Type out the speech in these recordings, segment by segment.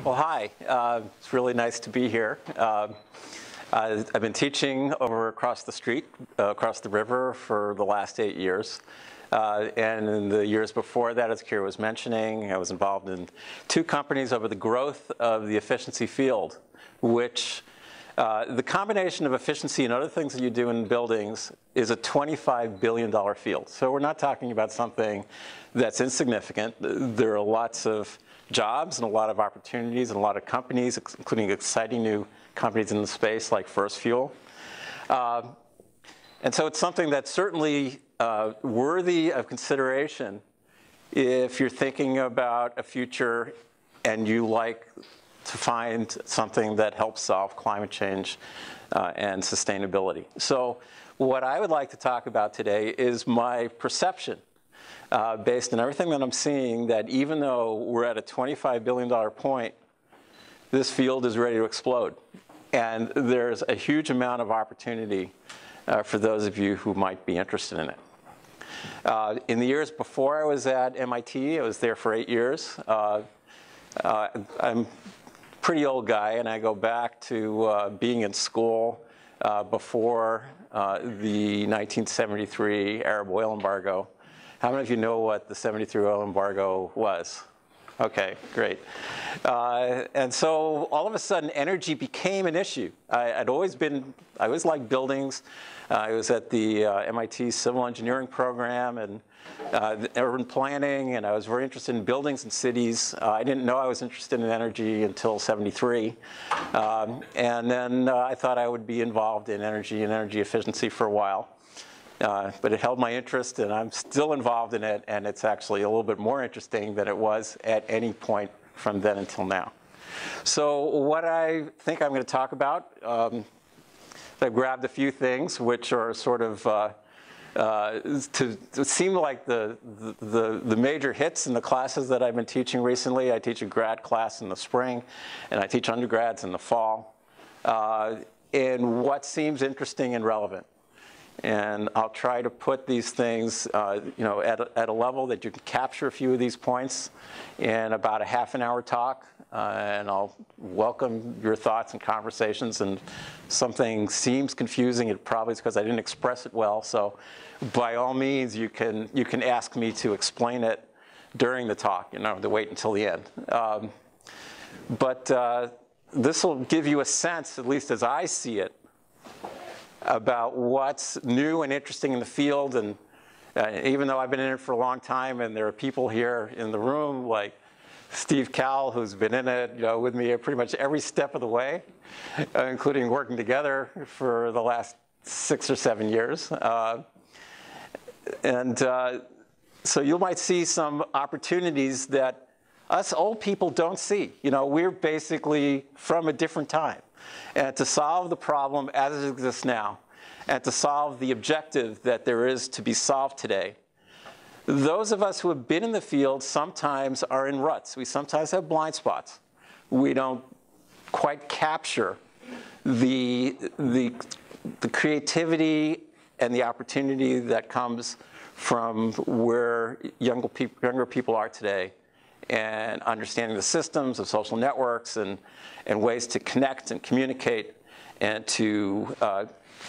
Well, hi. It's really nice to be here. I've been teaching over across the street, across the river for the last 8 years. And in the years before that, as Kira was mentioning, I was involved in 2 companies over the growth of the efficiency field, which the combination of efficiency and other things that you do in buildings is a $25 billion field. So we're not talking about something that's insignificant. There are lots of jobs and a lot of opportunities and a lot of companies, including exciting new companies in the space like First Fuel. And so it's something that's certainly worthy of consideration if you're thinking about a future and you like to find something that helps solve climate change and sustainability. So what I would like to talk about today is my perception based on everything that I'm seeing, that even though we're at a $25 billion point, this field is ready to explode. And there's a huge amount of opportunity for those of you who might be interested in it. In the years before I was at MIT, I was there for 8 years. I'm a pretty old guy, and I go back to being in school before the 1973 Arab oil embargo. How many of you know what the 73 oil embargo was? Okay, great. And so all of a sudden, energy became an issue. I always liked buildings. I was at the MIT Civil Engineering program and urban planning, and I was very interested in buildings and cities. I didn't know I was interested in energy until '73. And then I thought I would be involved in energy and energy efficiency for a while. But it held my interest, and I'm still involved in it, and it's actually a little bit more interesting than it was at any point from then until now. So what I think I'm going to talk about, I've grabbed a few things which are sort of to seem like the major hits in the classes that I've been teaching recently. I teach a grad class in the spring, and I teach undergrads in the fall, in what seems interesting and relevant. And I'll try to put these things at a level that you can capture a few of these points in about a half-an-hour talk. And I'll welcome your thoughts and conversations. And if something seems confusing, it probably is because I didn't express it well. So by all means, you can ask me to explain it during the talk, to wait until the end. But this will give you a sense, at least as I see it, about what's new and interesting in the field. And even though I've been in it for a long time, and there are people here in the room like Steve Cowell, who's been in it with me pretty much every step of the way, including working together for the last 6 or 7 years. So you might see some opportunities that us old people don't see. We're basically from a different time. And to solve the problem as it exists now, and to solve the objective that there is to be solved today, those of us who have been in the field sometimes are in ruts. We sometimes have blind spots. We don't quite capture the creativity and the opportunity that comes from where younger people are today, and understanding the systems of social networks and ways to connect and communicate and to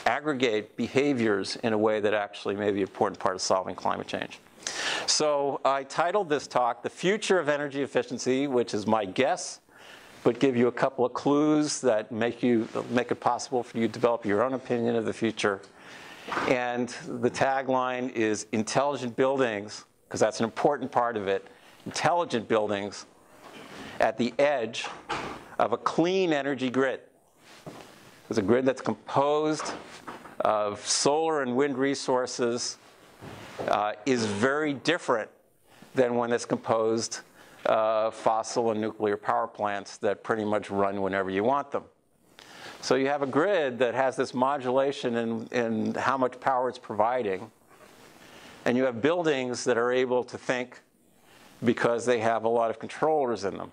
aggregate behaviors in a way that actually may be an important part of solving climate change. So I titled this talk, "The Future of Energy Efficiency," which is my guess, but give you a couple of clues that make it possible for you to develop your own opinion of the future. And the tagline is "Intelligent Buildings," because that's an important part of it. Intelligent buildings at the edge of a clean energy grid. It's a grid that's composed of solar and wind resources, is very different than one that's composed of fossil and nuclear power plants that pretty much run whenever you want them. So you have a grid that has this modulation in how much power it's providing, and you have buildings that are able to think because they have a lot of controllers in them.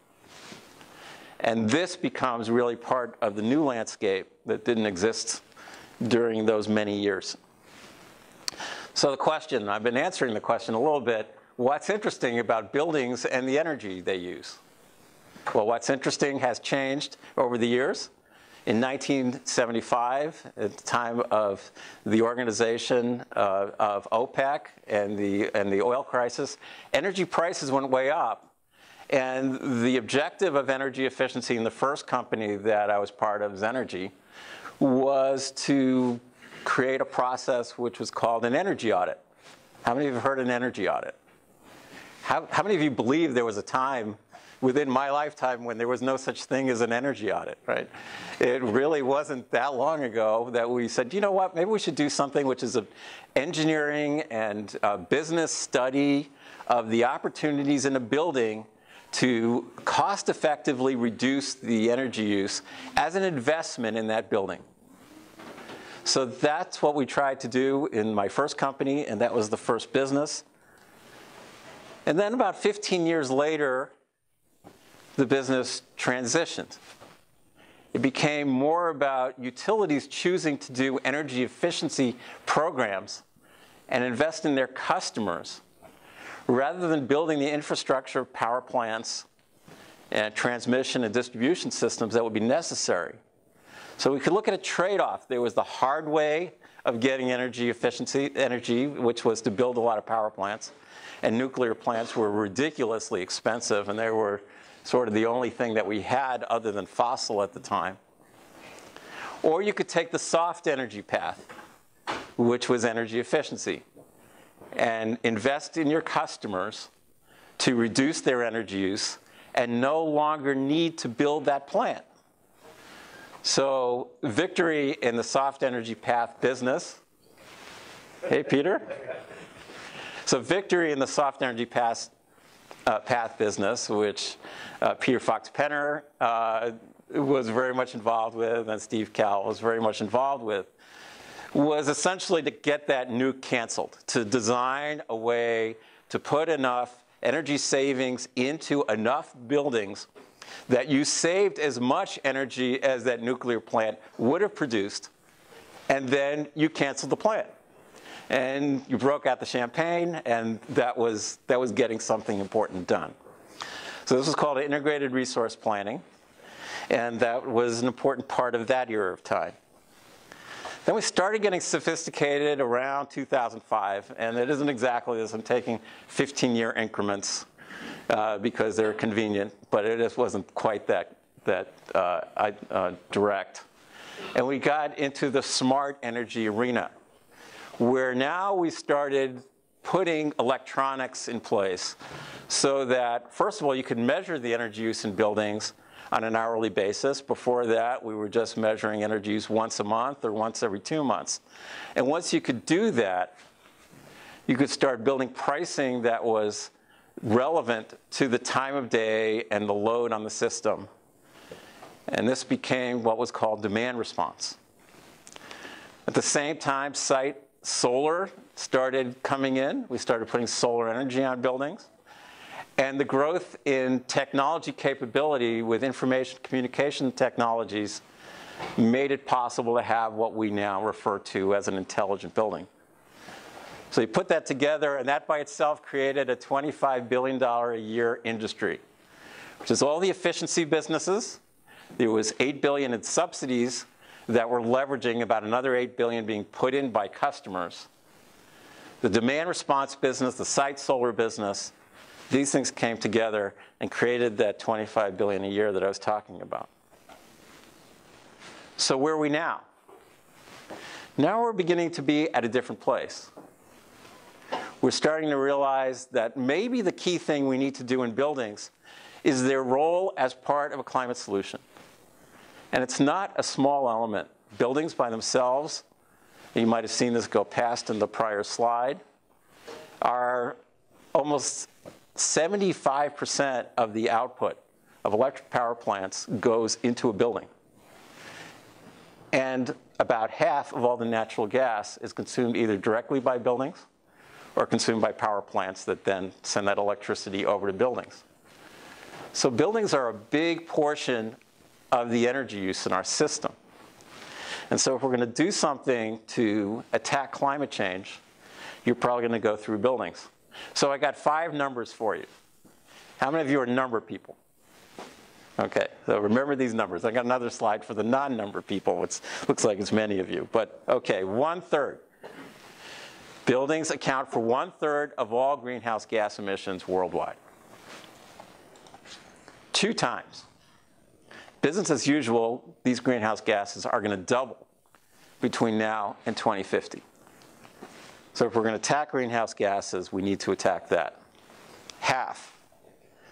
And this becomes really part of the new landscape that didn't exist during those many years. So the question, I've been answering the question a little bit, what's interesting about buildings and the energy they use? Well, what's interesting has changed over the years. In 1975, at the time of the organization of OPEC and the oil crisis, energy prices went way up. And the objective of energy efficiency in the first company that I was part of, Zenergy, was to create a process which was called an energy audit. How many of you have heard an energy audit? How many of you believe there was a time within my lifetime when there was no such thing as an energy audit, right? It really wasn't that long ago that we said, you know what, maybe we should do something which is an engineering and business study of the opportunities in a building to cost effectively reduce the energy use as an investment in that building. So that's what we tried to do in my first company, and that was the first business. And then about 15 years later, the business transitioned. It became more about utilities choosing to do energy efficiency programs and invest in their customers rather than building the infrastructure of power plants and transmission and distribution systems that would be necessary. So we could look at a trade-off. There was the hard way of getting energy, which was to build a lot of power plants. And nuclear plants were ridiculously expensive, and they were sort of the only thing that we had other than fossil at the time. Or you could take the soft energy path, which was energy efficiency, and invest in your customers to reduce their energy use and no longer need to build that plant. So victory in the soft energy path business. Hey, Peter. So victory in the soft energy path business, which Peter Fox-Penner was very much involved with, and Steve Cowell was very much involved with, was essentially to get that nuke canceled, to design a way to put enough energy savings into enough buildings that you saved as much energy as that nuclear plant would have produced, and then you canceled the plant. And you broke out the champagne, and that was getting something important done. So this was called integrated resource planning, and that was an important part of that era of time. Then we started getting sophisticated around 2005, and it isn't exactly this. I'm taking 15-year increments because they're convenient, but it just wasn't quite that direct. And we got into the smart energy arena, where now we started putting electronics in place so that, first of all, you could measure the energy use in buildings on an hourly basis. Before that, we were just measuring energy use once a month or once every 2 months. And once you could do that, you could start building pricing that was relevant to the time of day and the load on the system. And this became what was called demand response. At the same time, site solar started coming in. We started putting solar energy on buildings. And the growth in technology capability with information communication technologies made it possible to have what we now refer to as an intelligent building. So you put that together, and that by itself created a $25 billion a year industry, which is all the efficiency businesses. There was $8 billion in subsidies that were leveraging about another $8 billion being put in by customers. The demand response business, the site solar business, these things came together and created that $25 billion a year that I was talking about. So where are we now? Now we're beginning to be at a different place. We're starting to realize that maybe the key thing we need to do in buildings is their role as part of a climate solution. And it's not a small element. Buildings by themselves, you might have seen this go past in the prior slide, are almost 75% of the output of electric power plants goes into a building. And about half of all the natural gas is consumed either directly by buildings or consumed by power plants that then send that electricity over to buildings. So buildings are a big portion of the energy use in our system. And so if we're going to do something to attack climate change, you're probably going to go through buildings. So I got 5 numbers for you. How many of you are number people? Okay, so remember these numbers. I got another slide for the non-number people, which looks like it's many of you. But okay, 1/3. Buildings account for 1/3 of all greenhouse gas emissions worldwide. 2 times. Business as usual, these greenhouse gases are going to double between now and 2050. So if we're going to attack greenhouse gases, we need to attack that. Half.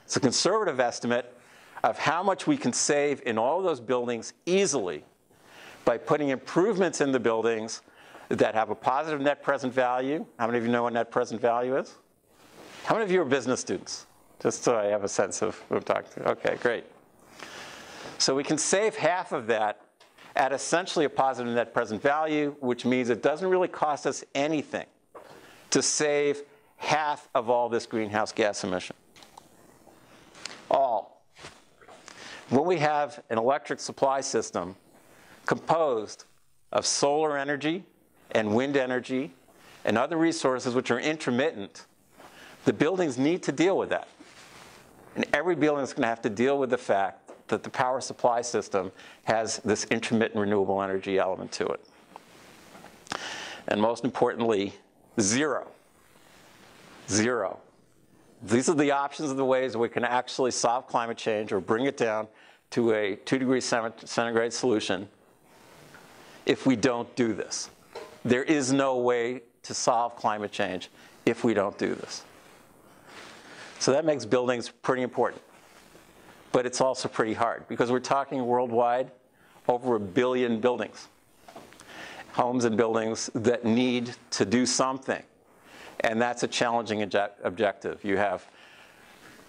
It's a conservative estimate of how much we can save in all of those buildings easily by putting improvements in the buildings that have a positive net present value. How many of you know what net present value is? How many of you are business students? Just so I have a sense of who I'm talking to. Okay, great. So we can save half of that at essentially a positive net present value, which means it doesn't really cost us anything to save half of all this greenhouse gas emission. All. When we have an electric supply system composed of solar energy and wind energy and other resources which are intermittent, the buildings need to deal with that. And every building is going to have to deal with the fact that the power supply system has this intermittent renewable energy element to it. And most importantly, zero. Zero. These are the options of the ways we can actually solve climate change or bring it down to a 2 centigrade solution if we don't do this. There is no way to solve climate change if we don't do this. So that makes buildings pretty important. But it's also pretty hard because we're talking worldwide over 1 billion buildings. Homes and buildings that need to do something. And that's a challenging objective. You have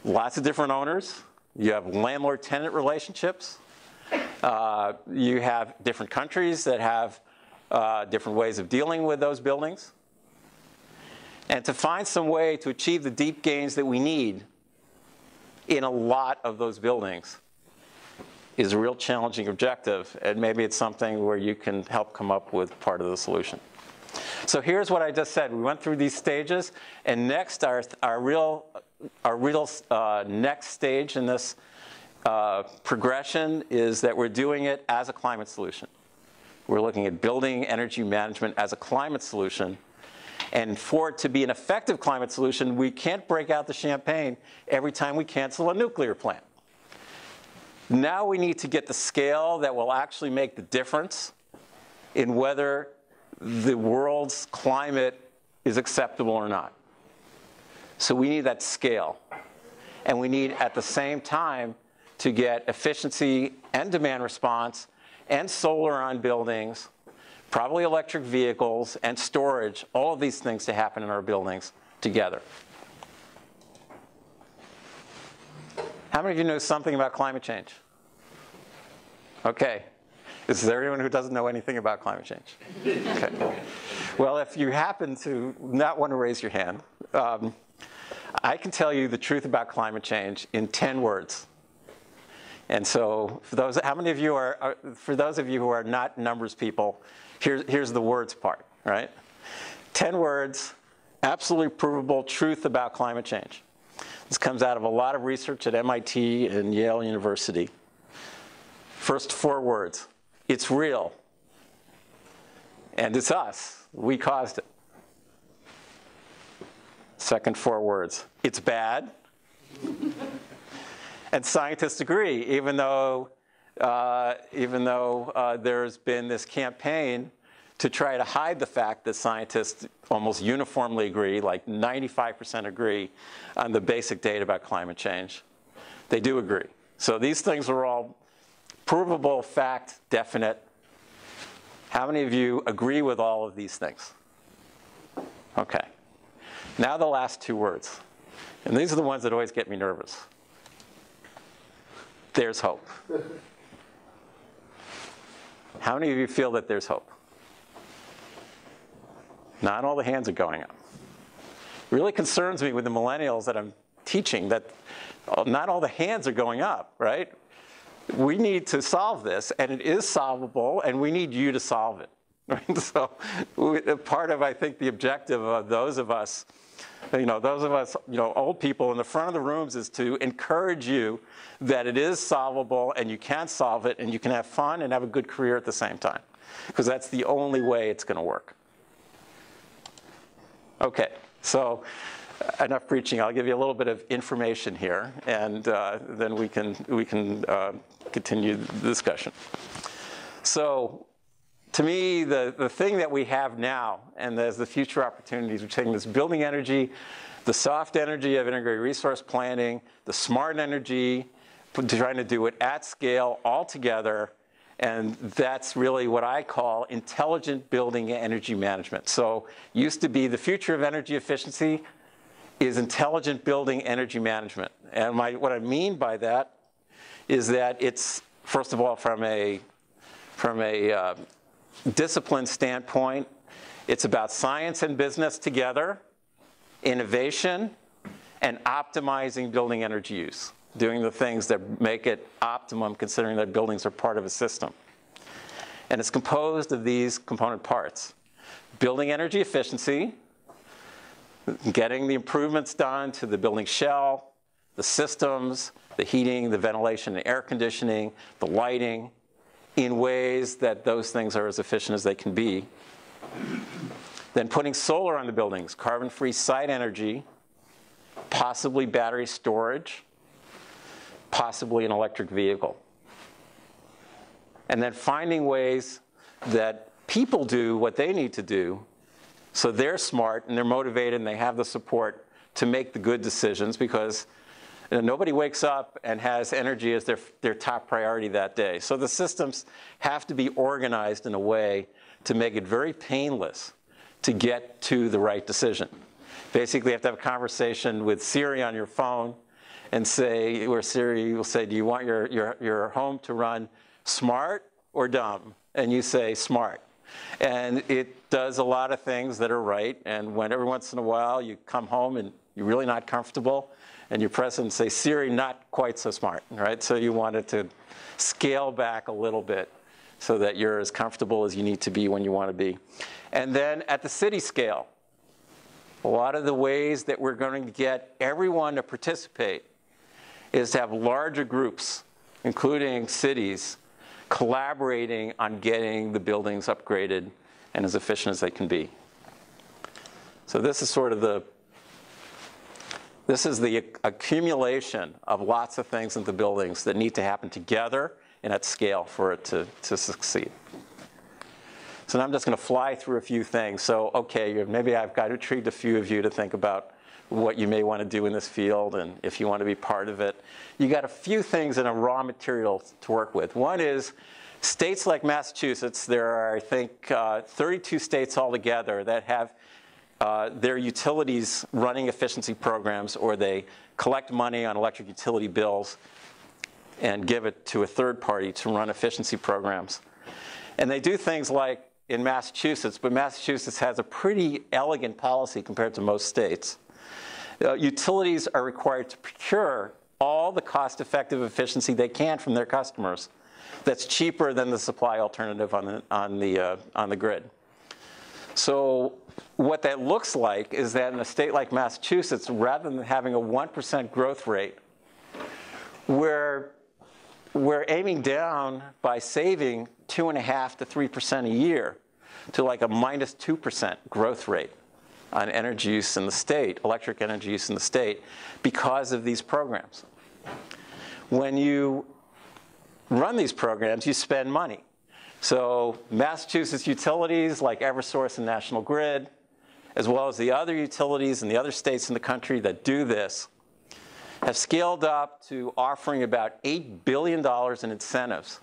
lots of different owners. You have landlord-tenant relationships. You have different countries that have different ways of dealing with those buildings. And to find some way to achieve the deep gains that we need in a lot of those buildings is a real challenging objective. And maybe it's something where you can help come up with part of the solution. So here's what I just said. We went through these stages, and next, our real next stage in this progression is that we're doing it as a climate solution. We're looking at building energy management as a climate solution. And for it to be an effective climate solution, we can't break out the champagne every time we cancel a nuclear plant. Now we need to get the scale that will actually make the difference in whether the world's climate is acceptable or not. So we need that scale. And we need, at the same time, to get efficiency and demand response and solar on buildings, probably electric vehicles and storage, all of these things to happen in our buildings together. How many of you know something about climate change? Okay. Is there anyone who doesn't know anything about climate change? Okay. Well, if you happen to not want to raise your hand, I can tell you the truth about climate change in 10 words. And so, for those, how many of you are for those of you who are not numbers people, here's the words part, right? 10 words, absolutely provable truth about climate change. This comes out of a lot of research at MIT and Yale University. First 4 words. It's real. And it's us. We caused it. Second 4 words. It's bad. And scientists agree, even though there's been this campaign to try to hide the fact that scientists almost uniformly agree, like 95% agree on the basic data about climate change. They do agree. So these things are all provable, fact, definite. How many of you agree with all of these things? Okay. Now the last 2 words. And these are the ones that always get me nervous. There's hope. How many of you feel that there's hope? Not all the hands are going up. It really concerns me with the millennials that I'm teaching that not all the hands are going up, right? We need to solve this, and it is solvable, and we need you to solve it. Right? So part of, I think, the objective of those of us, old people in the front of the rooms is to encourage you that it is solvable and you can solve it and you can have fun and have a good career at the same time. Because that's the only way it's going to work. Okay, so enough preaching. I'll give you a little bit of information here, and then we can continue the discussion. So, to me, the thing that we have now, and as the future opportunities, we're taking this building energy, the soft energy of integrated resource planning, the smart energy, trying to do it at scale, all together, and that's really what I call intelligent building energy management. So, used to be the future of energy efficiency is intelligent building energy management. And what I mean by that is that it's, first of all, from a discipline standpoint, it's about science and business together, innovation, and optimizing building energy use, doing the things that make it optimum, considering that buildings are part of a system. And it's composed of these component parts: building energy efficiency, getting the improvements done to the building shell, the systems, the heating, the ventilation and air conditioning, the lighting, in ways that those things are as efficient as they can be. Then putting solar on the buildings, carbon-free site energy, possibly battery storage, possibly an electric vehicle. And then finding ways that people do what they need to do, so they're smart and they're motivated and they have the support to make the good decisions, because nobody wakes up and has energy as their top priority that day. So the systems have to be organized in a way to make it very painless to get to the right decision. Basically, you have to have a conversation with Siri on your phone and say, where Siri will say, do you want your home to run smart or dumb? And you say smart. And it does a lot of things that are right. And when every once in a while you come home and you're really not comfortable, and you press it and say, Siri, not quite so smart, right? So you want it to scale back a little bit so that you're as comfortable as you need to be when you want to be. And then at the city scale, a lot of the ways that we're going to get everyone to participate is to have larger groups, including cities, collaborating on getting the buildings upgraded and as efficient as they can be. So this is sort of the accumulation of lots of things in the buildings that need to happen together and at scale for it to succeed. So now I'm just going to fly through a few things. So, okay, maybe I've got to treat a few of you to think about what you may want to do in this field and if you want to be part of it. You got a few things in a raw material to work with. One is states like Massachusetts. There are, I think, 32 states altogether that have their utilities running efficiency programs, or they collect money on electric utility bills and give it to a third party to run efficiency programs. And they do things like in Massachusetts, but Massachusetts has a pretty elegant policy compared to most states. Utilities are required to procure all the cost-effective efficiency they can from their customers that's cheaper than the supply alternative on the grid. So what that looks like is that in a state like Massachusetts, rather than having a 1% growth rate, we're aiming down by saving 2.5% to 3% a year to like a minus 2% growth rate on energy use in the state, electric energy use in the state, because of these programs. When you run these programs, you spend money. So Massachusetts utilities like Eversource and National Grid, as well as the other utilities in the other states in the country that do this, have scaled up to offering about $8 billion in incentives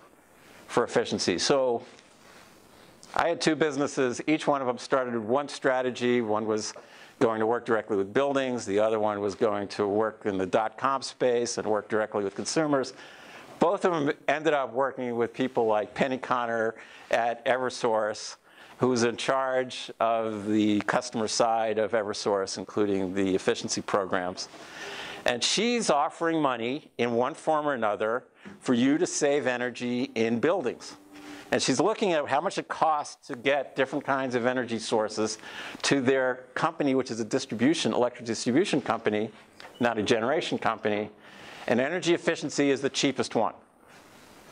for efficiency. So I had two businesses. Each one of them started with one strategy. One was going to work directly with buildings. The other one was going to work in the .com space and work directly with consumers. Both of them ended up working with people like Penny Connor at Eversource, who's in charge of the customer side of Eversource, including the efficiency programs. And she's offering money in one form or another for you to save energy in buildings. And she's looking at how much it costs to get different kinds of energy sources to their company, which is a electric distribution company, not a generation company. And energy efficiency is the cheapest one.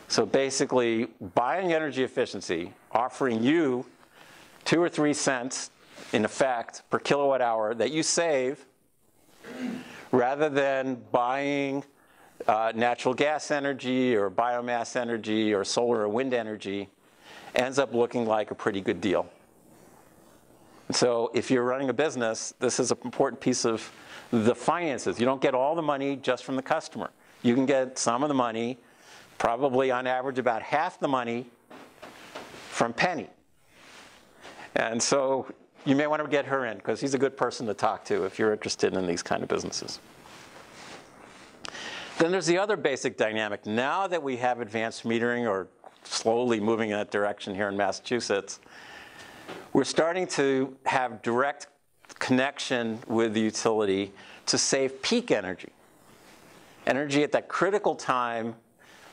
So basically, buying energy efficiency, offering you 2 or 3 cents, in effect, per kilowatt hour that you save, rather than buying natural gas energy or biomass energy or solar or wind energy, ends up looking like a pretty good deal. So if you're running a business, this is an important piece of the finances. You don't get all the money just from the customer. You can get some of the money, probably on average about half the money, from Penny. And so you may want to get her in, because he's a good person to talk to if you're interested in these kind of businesses. Then there's the other basic dynamic. Now that we have advanced metering, or slowly moving in that direction here in Massachusetts, we're starting to have direct connection with the utility to save peak energy. Energy at that critical time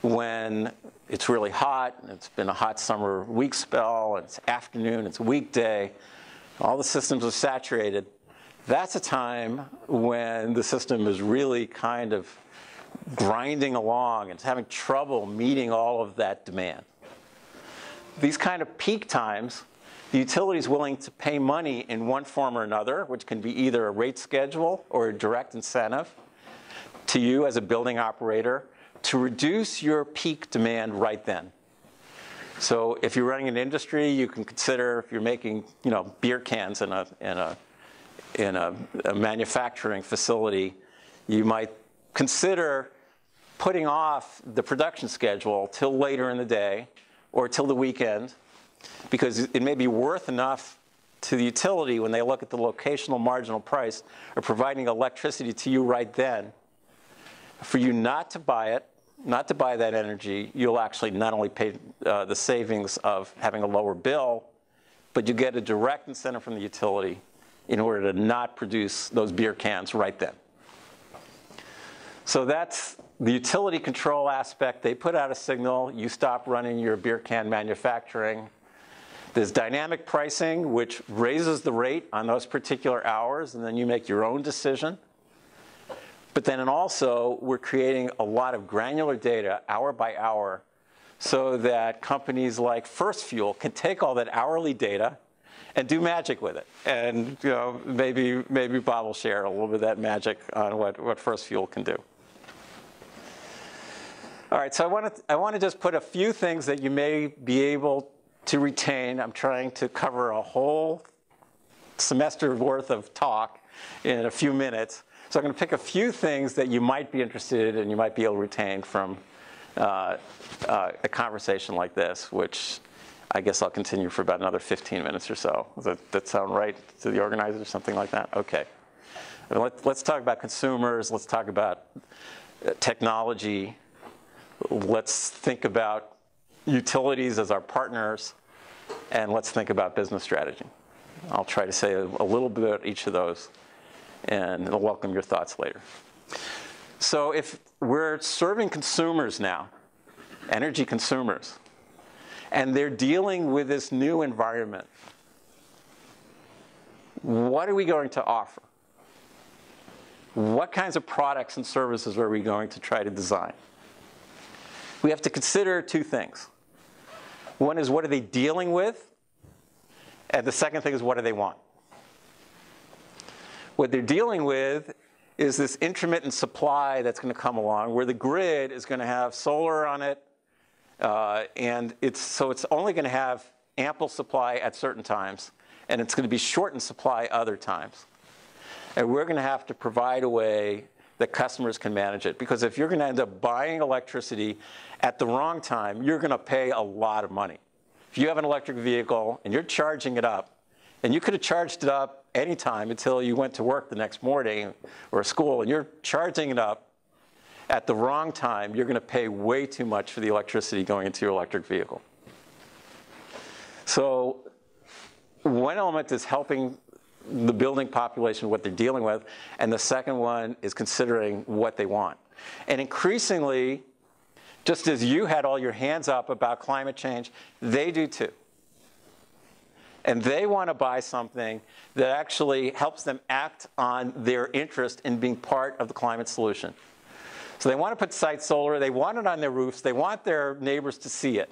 when it's really hot, and it's been a hot summer week spell, and it's afternoon, it's a weekday, all the systems are saturated. That's a time when the system is really kind of grinding along and having trouble meeting all of that demand. These kind of peak times, the utility is willing to pay money in one form or another, which can be either a rate schedule or a direct incentive to you as a building operator to reduce your peak demand right then. So if you're running an industry, you can consider, if you're making beer cans in a manufacturing facility, you might consider putting off the production schedule till later in the day or till the weekend, because it may be worth enough to the utility when they look at the locational marginal price of providing electricity to you right then, for you not to buy it, not to buy that energy. You'll actually not only pay the savings of having a lower bill, but you get a direct incentive from the utility in order to not produce those beer cans right then. So that's the utility control aspect. They put out a signal, you stop running your beer can manufacturing. There's dynamic pricing, which raises the rate on those particular hours, and then you make your own decision. But then also, we're creating a lot of granular data, hour by hour, so that companies like First Fuel can take all that hourly data and do magic with it. And maybe Bob will share a little bit of that magic on what First Fuel can do. All right, so I want to just put a few things that you may be able to retain. I'm trying to cover a whole semester worth of talk in a few minutes. So I'm going to pick a few things that you might be interested in and you might be able to retain from a conversation like this, which I guess I'll continue for about another 15 minutes or so. Does that sound right to the organizers or something like that? OK. Let's talk about consumers. Let's talk about technology. Let's think about utilities as our partners. And let's think about business strategy. I'll try to say a little bit about each of those, and I'll welcome your thoughts later. So if we're serving consumers now, energy consumers, and they're dealing with this new environment, what are we going to offer? What kinds of products and services are we going to try to design? We have to consider two things. One is, what are they dealing with? And the second thing is, what do they want? What they're dealing with is this intermittent supply that's going to come along, where the grid is going to have solar on it, and so it's only going to have ample supply at certain times, and it's going to be short in supply other times. And we're going to have to provide a way that customers can manage it. Because if you're going to end up buying electricity at the wrong time, you're going to pay a lot of money. If you have an electric vehicle and you're charging it up, and you could have charged it up anytime until you went to work the next morning or school, and you're charging it up at the wrong time, you're going to pay way too much for the electricity going into your electric vehicle. So one element is helping the building population, what they're dealing with, and the second one is considering what they want. And increasingly, Just as you had all your hands up about climate change, they do too. And they want to buy something that actually helps them act on their interest in being part of the climate solution. So they want to put site solar, they want it on their roofs, they want their neighbors to see it.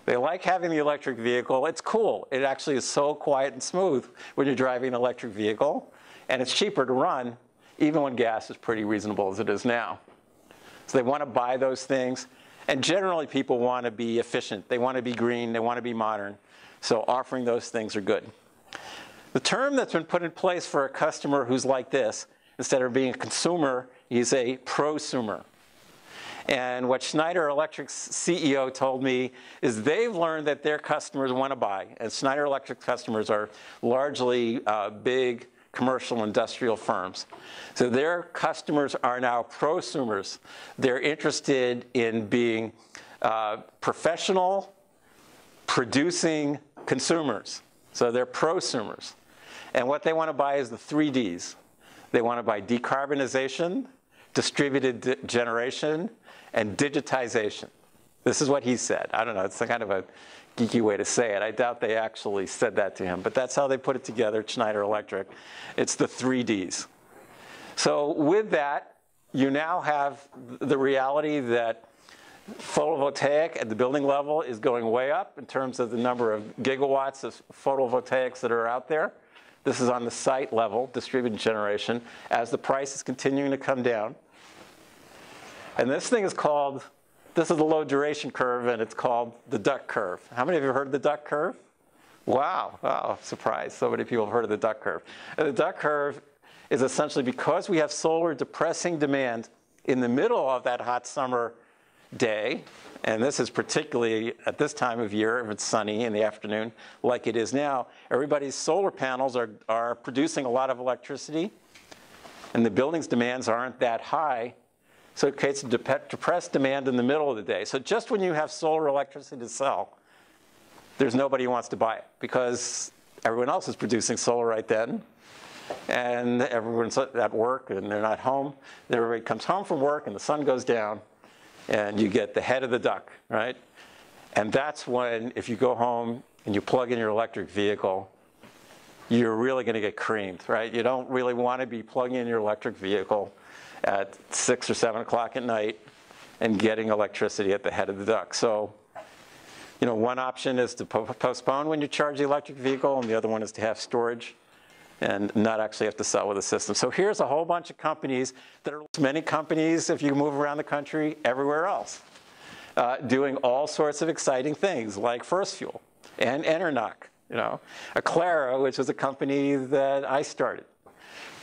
They like having the electric vehicle. It's cool. It actually is so quiet and smooth when you're driving an electric vehicle. And it's cheaper to run, even when gas is pretty reasonable as it is now. So they want to buy those things. And generally, people want to be efficient. They want to be green. They want to be modern. So offering those things are good. The term that's been put in place for a customer who's like this, instead of being a consumer, he's a prosumer. And what Schneider Electric's CEO told me is they've learned that their customers want to buy. And Schneider Electric customers are largely big commercial industrial firms. So their customers are now prosumers. They're interested in being professional, producing consumers. So they're prosumers. And what they want to buy is the 3 Ds. They want to buy decarbonization, distributed generation, and digitization. This is what he said. I don't know, it's kind of a geeky way to say it. I doubt they actually said that to him, but that's how they put it together at Schneider Electric. It's the 3 Ds. So with that, you now have the reality that photovoltaic at the building level is going way up in terms of the number of gigawatts of photovoltaics that are out there. This is on the site level, distributed generation, as the price is continuing to come down. And this thing is called, this is the low duration curve, and it's called the duck curve. How many of you have heard of the duck curve? Wow, wow, surprise, so many people have heard of the duck curve. And the duck curve is essentially because we have solar depressing demand in the middle of that hot summer day, and this is particularly at this time of year, if it's sunny in the afternoon, like it is now, everybody's solar panels are producing a lot of electricity, and the building's demands aren't that high. So it creates a depressed demand in the middle of the day. So just when you have solar electricity to sell, there's nobody who wants to buy it because everyone else is producing solar right then. And everyone's at work and they're not home. Everybody comes home from work and the sun goes down and you get the head of the duck, right? And that's when, if you go home and you plug in your electric vehicle, you're really going to get creamed, right? You don't really want to be plugging in your electric vehicle at 6 or 7 o'clock at night and getting electricity at the head of the duck. So, you know, one option is to postpone when you charge the electric vehicle, and the other one is to have storage and not actually have to sell with the system. So here's a whole bunch of companies that are many companies, if you move around the country, everywhere else, doing all sorts of exciting things like First Fuel and Enernoc, you know, Aclara, which is a company that I started,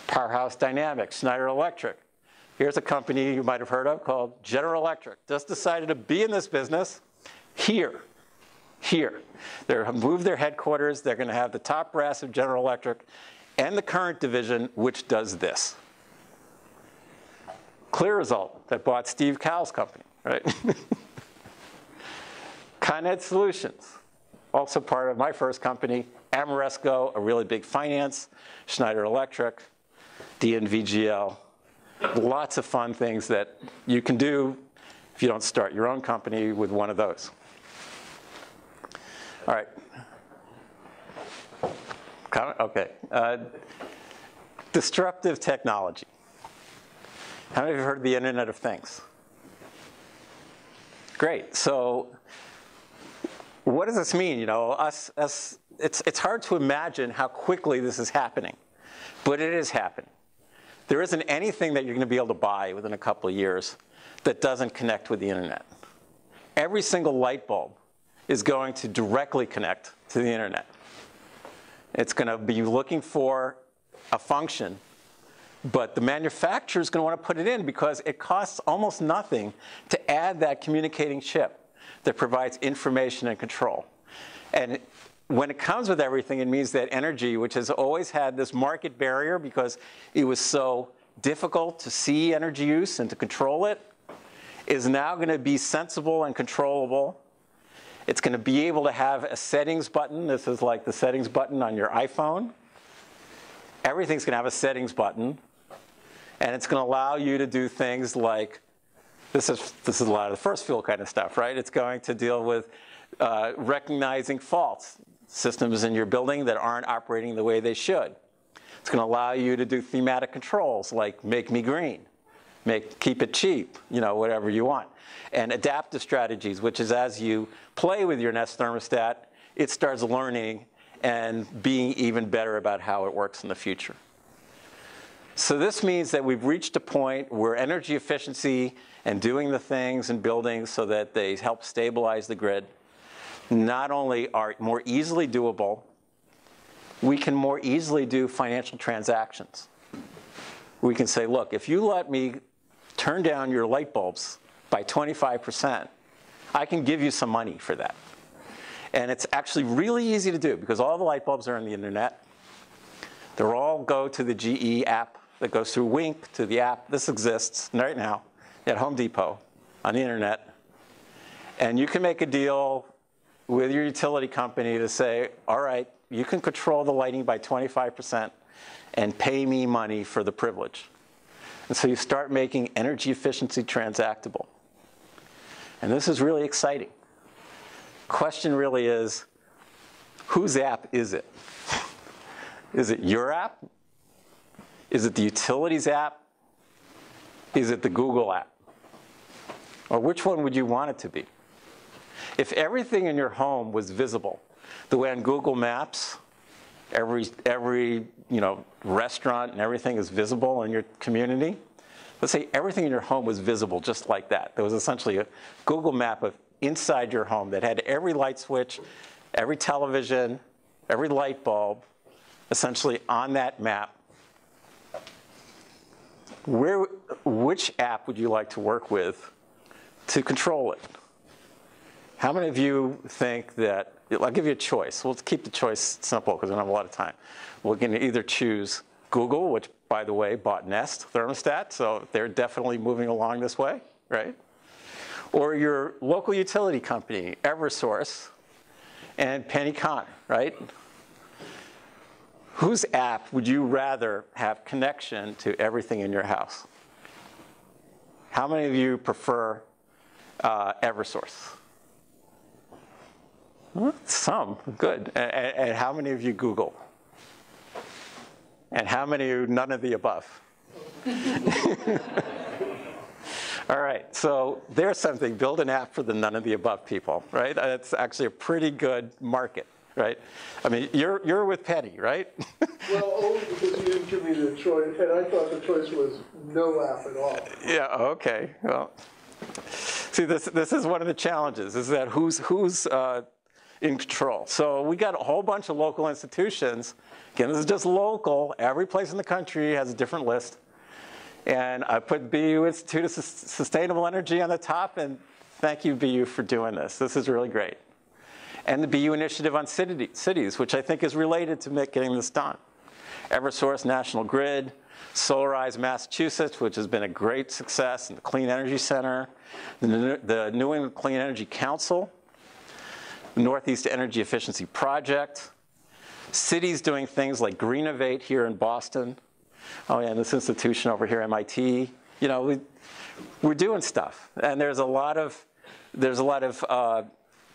Powerhouse Dynamics, Schneider Electric. Here's a company you might have heard of called General Electric. Just decided to be in this business here. They're moved their headquarters. They're going to have the top brass of General Electric and the current division, which does this. Clear Result that bought Steve Cowell's company, right? Con-Ed Solutions, also part of my first company. Amoresco, a really big finance. Schneider Electric, DNVGL. Lots of fun things that you can do if you don't start your own company with one of those. All right. Okay. Disruptive technology. How many of you have heard of the Internet of Things? Great. So what does this mean? You know, it's hard to imagine how quickly this is happening, but it is happening. There isn't anything that you're going to be able to buy within a couple of years that doesn't connect with the internet. Every single light bulb is going to directly connect to the internet. It's going to be looking for a function, but the manufacturer is going to want to put it in because it costs almost nothing to add that communicating chip that provides information and control. And when it comes with everything, it means that energy, which has always had this market barrier because it was so difficult to see energy use and to control it, is now going to be sensible and controllable. It's going to be able to have a settings button. This is like the settings button on your iPhone. Everything's going to have a settings button. And it's going to allow you to do things like This is a lot of the first fuel kind of stuff, right? It's going to deal with recognizing faults, systems in your building that aren't operating the way they should. It's going to allow you to do thematic controls like make me green, keep it cheap, whatever you want. And adaptive strategies, which is as you play with your Nest thermostat, it starts learning and being even better about how it works in the future. So this means that we've reached a point where energy efficiency and doing the things in buildings so that they help stabilize the grid not only are more easily doable, we can more easily do financial transactions. We can say, look, if you let me turn down your light bulbs by 25%, I can give you some money for that. And it's actually really easy to do because all the light bulbs are on the internet. They all go to the GE app that goes through Wink to the app. This exists right now at Home Depot on the internet. And you can make a deal with your utility company to say, all right, you can control the lighting by 25% and pay me money for the privilege. And so you start making energy efficiency transactable. And this is really exciting. Question really is, whose app is it? Is it your app? Is it the utilities app? Is it the Google app? Or which one would you want it to be? If everything in your home was visible, the way on Google Maps, every restaurant and everything is visible in your community, let's say everything in your home was visible just like that. There was essentially a Google map of inside your home that had every light switch, every television, every light bulb, essentially on that map. Which app would you like to work with to control it? How many of you think that, I'll give you a choice. We'll keep the choice simple because we don't have a lot of time. We're going to either choose Google, which, by the way, bought Nest thermostat, so they're definitely moving along this way, right? Or your local utility company, Eversource, and Penny Con, right? Whose app would you rather have connection to everything in your house? How many of you prefer Eversource? Well, some, good. And how many of you Google? And how many of you none of the above? All right, so there's something, build an app for the none of the above people, right? It's actually a pretty good market, right? I mean, you're with Penny, right? Well, only because you didn't give me the choice, and I thought the choice was no app at all. Yeah, okay, well. See, this is one of the challenges, is that who's in control. So we got a whole bunch of local institutions. Again, this is just local. Every place in the country has a different list. And I put BU Institute of Sustainable Energy on the top, and thank you, BU, for doing this. This is really great. And the BU Initiative on Cities, which I think is related to getting this done. Eversource, National Grid, Solarize Massachusetts, which has been a great success, and the Clean Energy Center, the New England Clean Energy Council, the Northeast Energy Efficiency Project, cities doing things like Greenovate here in Boston. Oh yeah, and this institution over here, MIT. We're doing stuff, and there's a lot of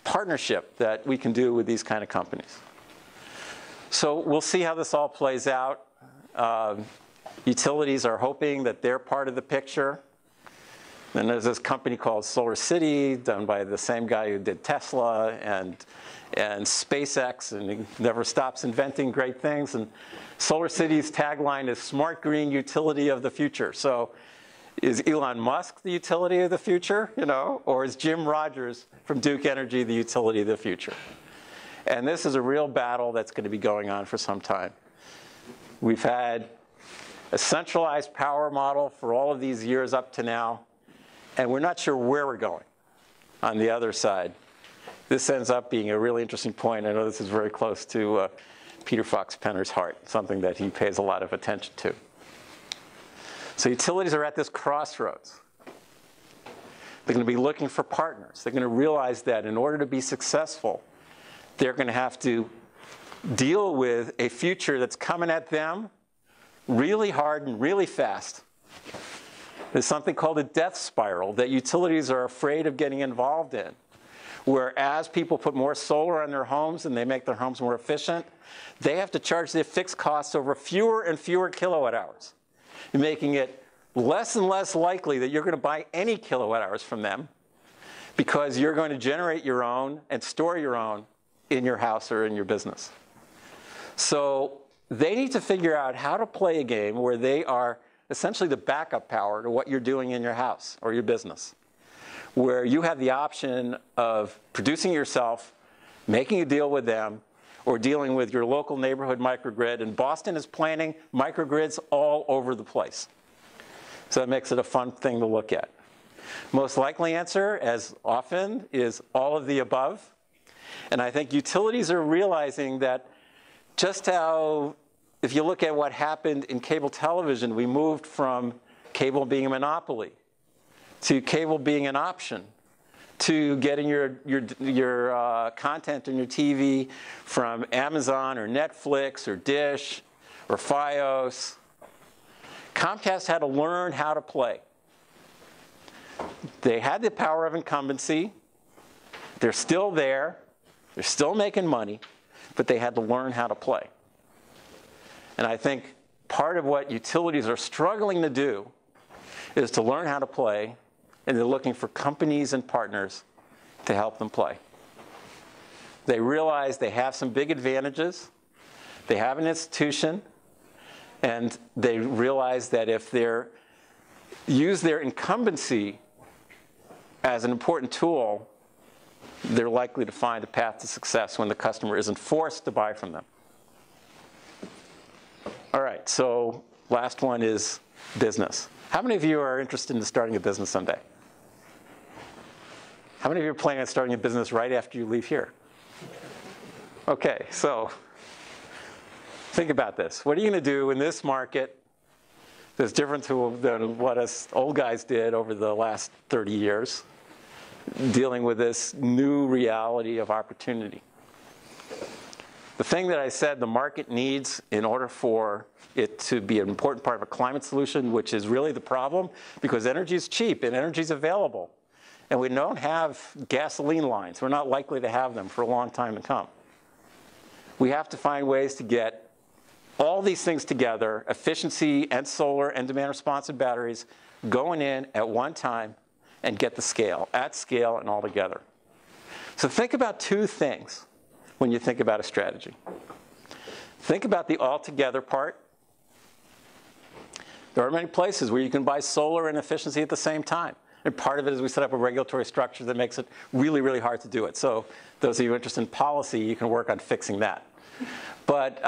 partnership that we can do with these kind of companies. So we'll see how this all plays out. Utilities are hoping that they're part of the picture. Then there's this company called Solar City, done by the same guy who did Tesla and SpaceX, and he never stops inventing great things. And Solar City's tagline is smart green utility of the future. So is Elon Musk the utility of the future, or is Jim Rogers from Duke Energy the utility of the future? And this is a real battle that's going to be going on for some time. We've had a centralized power model for all of these years up to now, and we're not sure where we're going on the other side. This ends up being a really interesting point. I know this is very close to Peter Fox Penner's heart, something that he pays a lot of attention to. So utilities are at this crossroads. They're going to be looking for partners. They're going to realize that in order to be successful, they're going to have to deal with a future that's coming at them really hard and really fast. There's something called a death spiral that utilities are afraid of getting involved in, where as people put more solar on their homes and they make their homes more efficient, they have to charge their fixed costs over fewer and fewer kilowatt hours, making it less and less likely that you're going to buy any kilowatt hours from them because you're going to generate your own and store your own in your house or in your business. So they need to figure out how to play a game where they are essentially the backup power to what you're doing in your house or your business, where you have the option of producing yourself, making a deal with them, or dealing with your local neighborhood microgrid. And Boston is planning microgrids all over the place. So that makes it a fun thing to look at. Most likely answer, as often, is all of the above. And I think utilities are realizing that just how, if you look at what happened in cable television, we moved from cable being a monopoly to cable being an option, to getting your content on your TV from Amazon or Netflix or Dish or Fios. Comcast had to learn how to play. They had the power of incumbency. They're still there. They're still making money, but they had to learn how to play. And I think part of what utilities are struggling to do is to learn how to play, and they're looking for companies and partners to help them play. They realize they have some big advantages. They have an institution, and they realize that if they use their incumbency as an important tool, they're likely to find a path to success when the customer isn't forced to buy from them. All right, so last one is business. How many of you are interested in starting a business someday? How many of you are planning on starting a business right after you leave here? Okay, so think about this. What are you going to do in this market that's different than what us old guys did over the last 30 years, dealing with this new reality of opportunity? The thing that I said the market needs in order for it to be an important part of a climate solution, which is really the problem, because energy is cheap and energy is available. And we don't have gasoline lines. We're not likely to have them for a long time to come. We have to find ways to get all these things together, efficiency and solar and demand responsive batteries, going in at one time and get the scale, at scale and all together. So think about two things when you think about a strategy. Think about the all-together part. There are many places where you can buy solar and efficiency at the same time. And part of it is we set up a regulatory structure that makes it really, really hard to do it. So those of you interested in policy, you can work on fixing that. But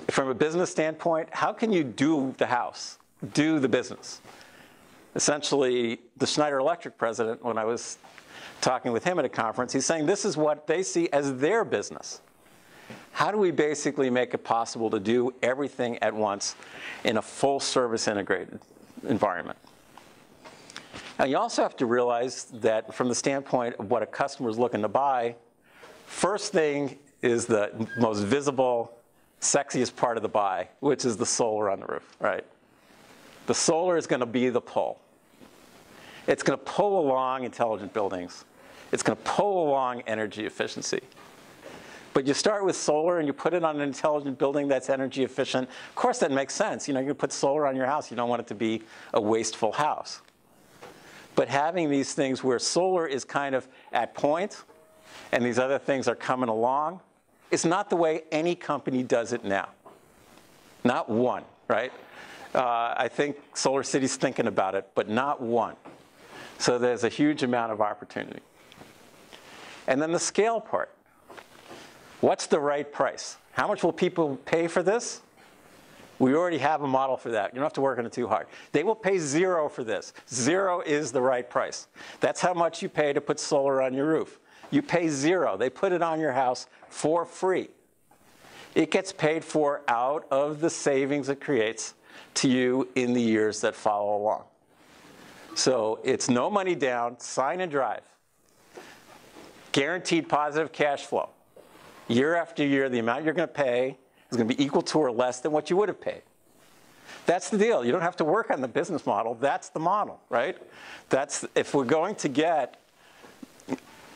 from a business standpoint, how can you do the house, do the business? Essentially, the Schneider Electric president, when I was talking with him at a conference, he's saying this is what they see as their business. How do we basically make it possible to do everything at once in a full service integrated environment? Now, you also have to realize that from the standpoint of what a customer is looking to buy, first thing is the most visible, sexiest part of the buy, which is the solar on the roof, right? The solar is going to be the pull. It's going to pull along intelligent buildings. It's going to pull along energy efficiency. But you start with solar and you put it on an intelligent building that's energy efficient. Of course, that makes sense. You know, you put solar on your house. You don't want it to be a wasteful house. But having these things where solar is kind of at point and these other things are coming along is not the way any company does it now. Not one, right? I think Solar City's thinking about it, but not one. So there's a huge amount of opportunity. And then the scale part. What's the right price? How much will people pay for this? We already have a model for that. You don't have to work on it too hard. They will pay $0 for this. $0 is the right price. That's how much you pay to put solar on your roof. You pay $0. They put it on your house for free. It gets paid for out of the savings it creates to you in the years that follow along. So it's no money down, sign and drive. Guaranteed positive cash flow. Year after year, the amount you're going to pay is going to be equal to or less than what you would have paid. That's the deal. You don't have to work on the business model. That's the model, right? If we're going to get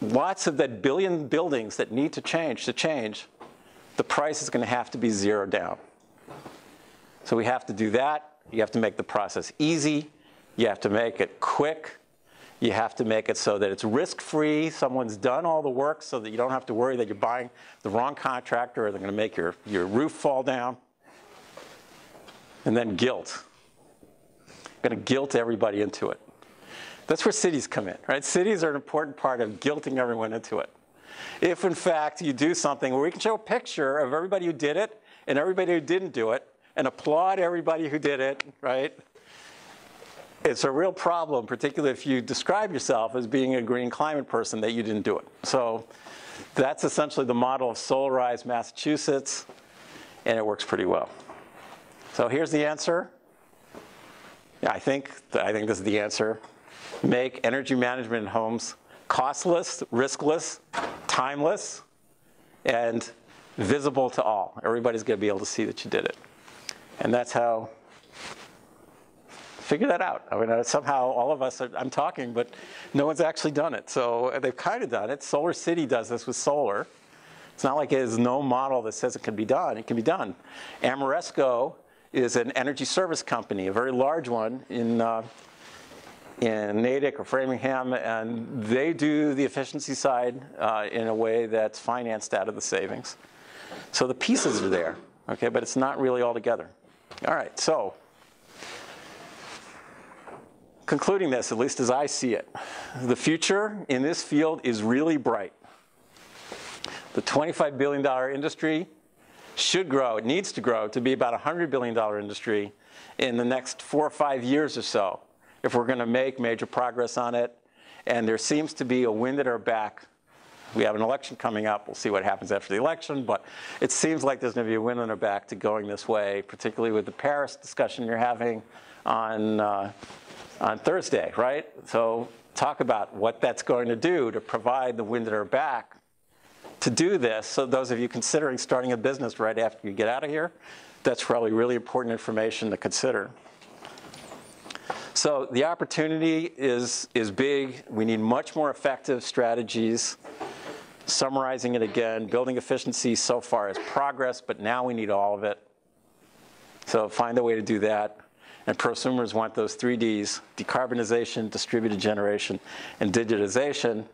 lots of that billion buildings that need to change, the price is going to have to be zeroed down. So we have to do that. You have to make the process easy. You have to make it quick. You have to make it so that it's risk-free. Someone's done all the work so that you don't have to worry that you're buying the wrong contractor or they're going to make your roof fall down. And then guilt. You're going to guilt everybody into it. That's where cities come in, right? Cities are an important part of guilting everyone into it. If, in fact, you do something where we can show a picture of everybody who did it and everybody who didn't do it and applaud everybody who did it, right? It's a real problem, particularly if you describe yourself as being a green climate person, that you didn't do it. So that's essentially the model of Solarize Massachusetts, and it works pretty well. So here's the answer. Yeah, I think this is the answer. Make energy management in homes costless, riskless, timeless, and visible to all. Everybody's going to be able to see that you did it. And that's how. Figure that out. I mean, somehow all of us I'm talking, but no one's actually done it. So they've kind of done it. Solar City does this with solar. It's not like there's no model that says it can be done. It can be done. Amoresco is an energy service company, a very large one in Natick or Framingham, and they do the efficiency side in a way that's financed out of the savings. So the pieces are there, okay, but it's not really all together. All right, so concluding this, at least as I see it, the future in this field is really bright. The $25 billion industry should grow, it needs to grow to be about a $100 billion industry in the next 4 or 5 years or so if we're going to make major progress on it. And there seems to be a wind at our back. We have an election coming up. We'll see what happens after the election. But it seems like there's going to be a wind at our back to going this way, particularly with the Paris discussion you're having on Thursday, right? So talk about what that's going to do to provide the wind at our back to do this. So those of you considering starting a business right after you get out of here, that's probably really important information to consider. So the opportunity is big. We need much more effective strategies. Summarizing it again, building efficiency so far is progress, but now we need all of it. So find a way to do that. And prosumers want those 3 Ds: decarbonization, distributed generation, and digitization.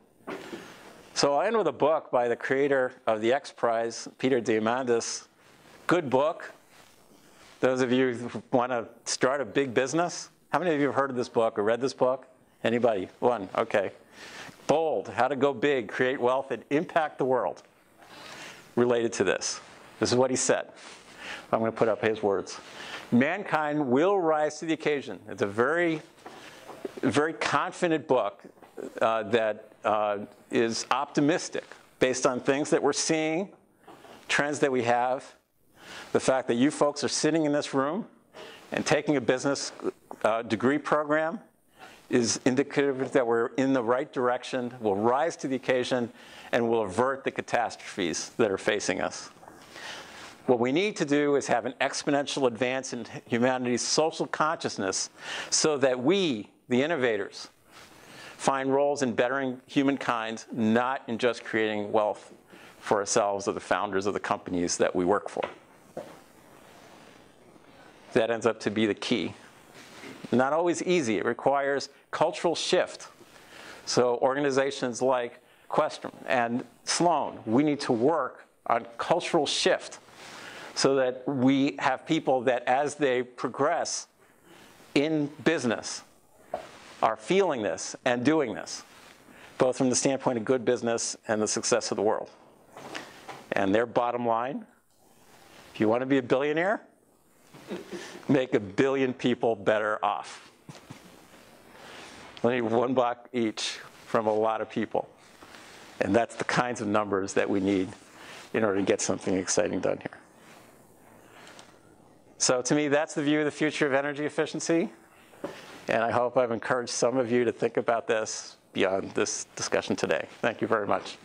So I'll end with a book by the creator of the X Prize, Peter Diamandis. Good book. Those of you who want to start a big business, how many of you have heard of this book or read this book? Anybody? One, okay. Bold, how to go big, create wealth, and impact the world. Related to this. This is what he said. I'm going to put up his words. Mankind will rise to the occasion. It's a very, very confident book that is optimistic based on things that we're seeing, trends that we have, the fact that you folks are sitting in this room and taking a business degree program is indicative that we're in the right direction, we'll rise to the occasion, and we'll avert the catastrophes that are facing us. What we need to do is have an exponential advance in humanity's social consciousness so that we, the innovators, find roles in bettering humankind, not in just creating wealth for ourselves or the founders of the companies that we work for. That ends up to be the key. Not always easy. It requires cultural shift. So organizations like Questrom and Sloan, we need to work on cultural shift so that we have people that as they progress in business are feeling this and doing this, both from the standpoint of good business and the success of the world. And their bottom line, if you want to be a billionaire, make 1 billion people better off. Only $1 each from a lot of people. And that's the kinds of numbers that we need in order to get something exciting done here. So to me, that's the view of the future of energy efficiency. And I hope I've encouraged some of you to think about this beyond this discussion today. Thank you very much.